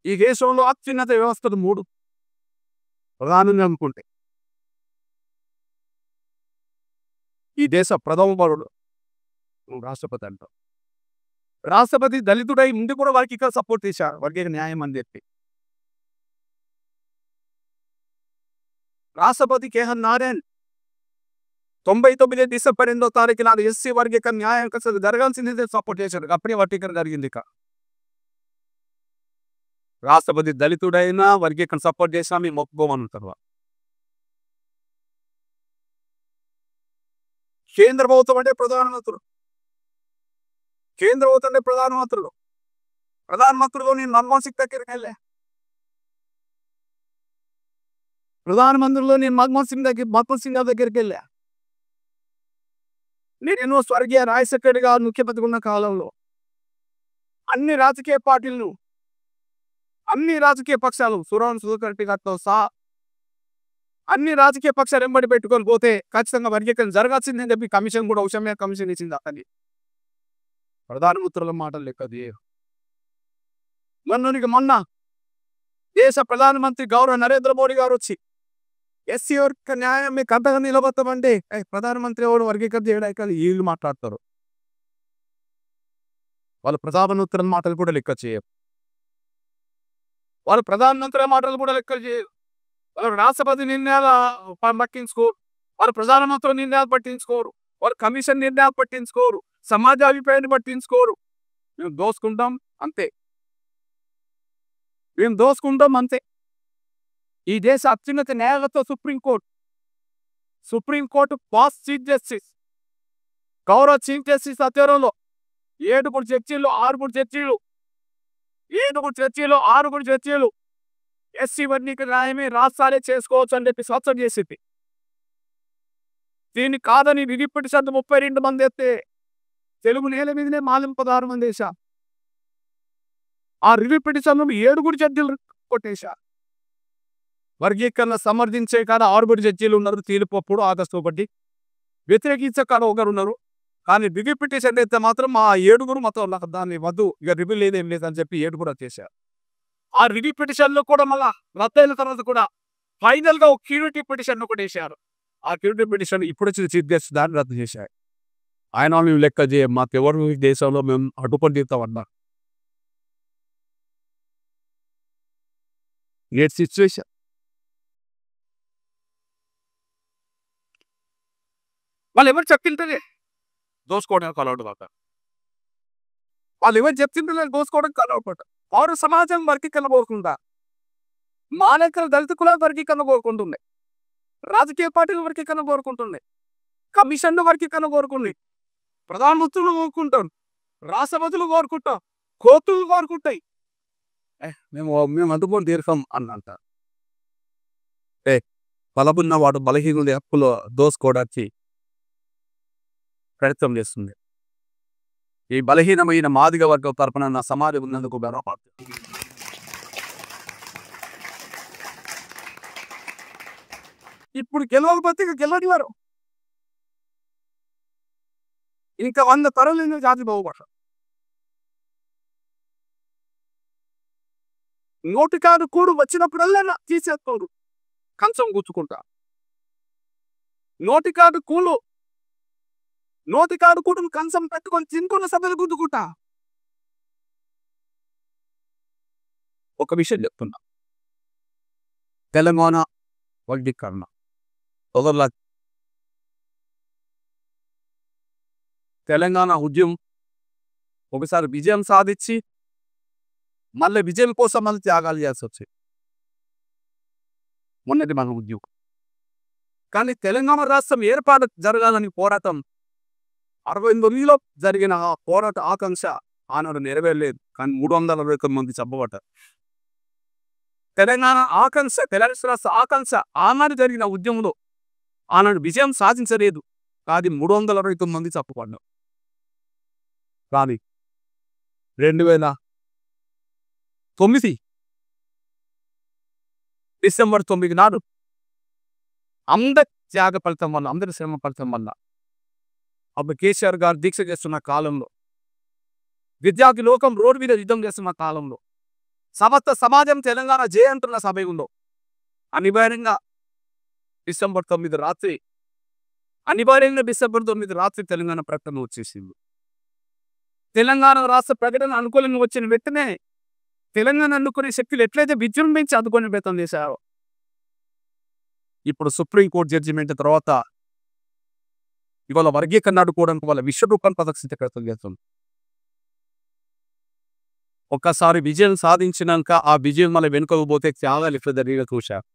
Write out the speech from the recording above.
ఈ దేశంలో అత్యున్నత వ్యవస్థలు 3 ప్రధానంగా అనుకుంటే ఈ దేశ ప్రథమ పౌరుడు రాష్ట్రపతి అంటాం. రాష్ట్రపతి దళితుడై ముందు కూడా వారికి ఇక్కడ సపోర్ట్ చేశారు, వర్గీయ న్యాయం అని చెప్పి. రాష్ట్రపతి కేఎన్ నారాయణ్ 99 డిసెంబర్ 8వ తారీఖు నాడు ఎస్సీ వర్గీకరణ న్యాయం అసలు జరగాల్సిందే సపోర్ట్ చేశారు. అప్పుడే వర్గీకరణ జరిగింది. ఇక రాష్ట్రపతి దళితుడైనా వర్గీకరణ సపోర్ట్ చేసినా మేము ఒప్పుకోమన్నారు. కేంద్ర ప్రభుత్వం అంటే ప్రధానమంత్రులు, కేంద్ర ప్రభుత్వం అంటే ప్రధానమంత్రులు నేను మన్మోహన్ సింగ్ దగ్గరికి వెళ్ళా. ప్రధానమంత్రిలో నేను మన్మోహన్ సింగ్ దగ్గరికి వెళ్ళా. నేను ఎన్నో స్వర్గీయ రాజశేఖర్ గారు ముఖ్యమంత్రి ఉన్న కాలంలో అన్ని రాజకీయ పార్టీలను, అన్ని రాజకీయ పక్షాలు సుధీర్ గారితో సహా అన్ని రాజకీయ పక్షాలు వెంబడి పెట్టుకొని పోతే ఖచ్చితంగా వర్గీకరణ జరగాల్సిందని చెప్పి కమిషన్ కూడా ఉషమ్య కమిషన్ ఇచ్చింది. అతని ప్రధానమంత్రుల మాటలు లెక్క చేయరు. మొన్న దేశ ప్రధానమంత్రి గౌరవ నరేంద్ర మోడీ గారు వచ్చి ఎస్సీ వర్గ న్యాయం మీకు అంతగా నిలబడతామంటే ప్రధానమంత్రి ఎవరు వర్గీకరణ చేయడానికి వీళ్ళు మాట్లాడతారు. వాళ్ళు ప్రధానమంత్రుల మాటలు కూడా లెక్క చేయరు. వాళ్ళు రాష్ట్రపతి నిర్ణయాలు పట్టించుకోరు, వాళ్ళు ప్రధానమంత్రి నిర్ణయాలు పట్టించుకోరు, వాళ్ళు కమిషన్ నిర్ణయాలు పట్టించుకోరు, సమాజ అభిప్రాయాన్ని పట్టించుకోరు. మేము దోసుకుంటాం అంతే. ఈ దేశ అత్యున్నత న్యాయాలతో సుప్రీంకోర్టు పాస్ చీఫ్ జస్టిస్ గౌరవ చీఫ్ జస్టిస్ ఆధ్వర్యంలో 7 జడ్జీలు ఎస్సీ వర్గీకరణ న్యాయమే రాష్ట్రాలే చేసుకోవచ్చు అని చెప్పి స్వచ్ఛం చేసింది. దీన్ని కాదని రివ్యూ పిటిషన్ 32 మంది ఎత్తే తెలుగు నేల మీదనే 16 మంది వేశారు. ఆ రివ్యూ పిటిషన్ 7 జడ్జీలు కొట్టేశారు. వర్గీకరణ సమర్థించే కాదు 6 జడ్జీలు ఉన్నారు. తీర్పు ఆగస్టు 1 వ్యతిరేకించే కాదు 1 ఉన్నారు. కానీ రివ్యూ పిటిషన్ అయితే మాత్రం ఆ 7 మొత్తం నాకు దాన్ని వద్దు, ఇక రివ్యూ లేదేం లేదని చెప్పి 7 కూడా చేశారు. ఆ రివ్యూ పిటిషన్లో కూడా మళ్ళా రద్దయిన తర్వాత కూడా ఫైనల్ గా ఒక క్యూరిటీ పిటిషన్ ఒకటి వేశారు. ఆ క్యూరిటీ పిటిషన్ ఇప్పుడు వచ్చిన చీఫ్ జస్టిస్ దాన్ని రద్దు చేశారు. ఆయన మేము లెక్క చేయం, మాకెవరు దేశంలో మేము అడ్డుపడి తీస్తామన్నారు. ఏ సిచ్యువేషన్. వాళ్ళు ఎవరు చెప్తుంటే దోసుకోవడానికి అలవాటు కాక, వాళ్ళు ఎవరు చెప్తుంటే దోసుకోవడానికి అలవాటు పడ్డ పౌర సమాజం వర్గీకరణ కోరుకుంటా, మానవ దళిత కులాల వర్గీకరణ కోరుకుంటుంది, రాజకీయ పార్టీల వర్గీకరణ కోరుకుంటుంది, కమిషన్ల వర్గీకరణ కోరుకుంది, ప్రధానమంత్రులు కోరుకుంటాం, రాష్ట్రపతులు కోరుకుంటాం, కోర్టులు కోరుకుంటాయి. మేము అందుకొని తీర్చాం అన్నంట. బలమున్న వాడు బలహీనుల హక్కులు దోసుకోవడానికి ప్రయత్నం చేస్తుంది. ఈ బలహీనమైన మాదిగ వర్గం తరపున నా సమాజం ఉన్నందుకు గర్వపడుతుంది. ఇప్పుడు గెలవకపోతే గెలవని వారు ఇంకా 100 తరాలు జాతి బాగుపడతారు. నోటికాడు కూడు వచ్చినప్పుడల్లా తీసేస్తారు, కంచం గుచ్చుకుంటా. నోటికాడు కూడును కంచం పెట్టుకొని తినుకున్న సభలు గుద్దుకుంటా. ఒక విషయం చెప్తున్నా, తెలంగాణ వర్గీకరణ తెలంగాణ ఉద్యమం ఒకసారి విజయం సాధించి మళ్ళీ విజయం కోసం మళ్ళీ త్యాగాలు చేయాల్సి వచ్చాయి. మొన్నటి మన ఉద్యమం. కానీ తెలంగాణ రాష్ట్రం ఏర్పాటు జరగాలని పోరాటం 69లో జరిగిన ఆ పోరాట ఆకాంక్ష ఆనాడు నెరవేరలేదు. కానీ 329 మంది చంపబడ్డారు. తెలంగాణ రాష్ట్ర ఆకాంక్ష ఆనాడు జరిగిన ఉద్యమంలో ఆనాడు విజయం సాధించలేదు. కానీ 329 మంది చంపబడ్డారు. కానీ 2009 డిసెంబర్ 9 నాడు అందరి త్యాగ ఫలితం వల్ల, అందరి శ్రమ ఫలితం వల్ల, అప్పుడు కేసీఆర్ గారు దీక్ష చేస్తున్న కాలంలో, విద్యార్థి లోకం రోడ్డు మీద యుద్ధం చేస్తున్న కాలంలో సమస్త సమాజం తెలంగాణ జయ అంటున్న సమయంలో అనివార్యంగా డిసెంబర్ 9 రాత్రి తెలంగాణ ప్రకటన వచ్చేసింది. తెలంగాణ రాష్ట్ర ప్రకటన అనుకూలంగా వచ్చిన వెంటనే తెలంగాణ అనుకునే శక్తులు ఎట్లయితే విజృంభించి అందుకొని వ్యక్తం చేశారో, ఇప్పుడు సుప్రీంకోర్టు జడ్జిమెంట్ తర్వాత ఇవాళ వర్గీకరణ అడ్డుకోవడానికి వాళ్ళ విశ్వరూపాన్ని ప్రదర్శించే ప్రయత్నం చేస్తుంది. ఒక్కసారి విజయం సాధించినాక ఆ విజయం మళ్ళీ వెనుకకు పోతే త్యాగాలు ఎట్లా జరిగే చూశారు.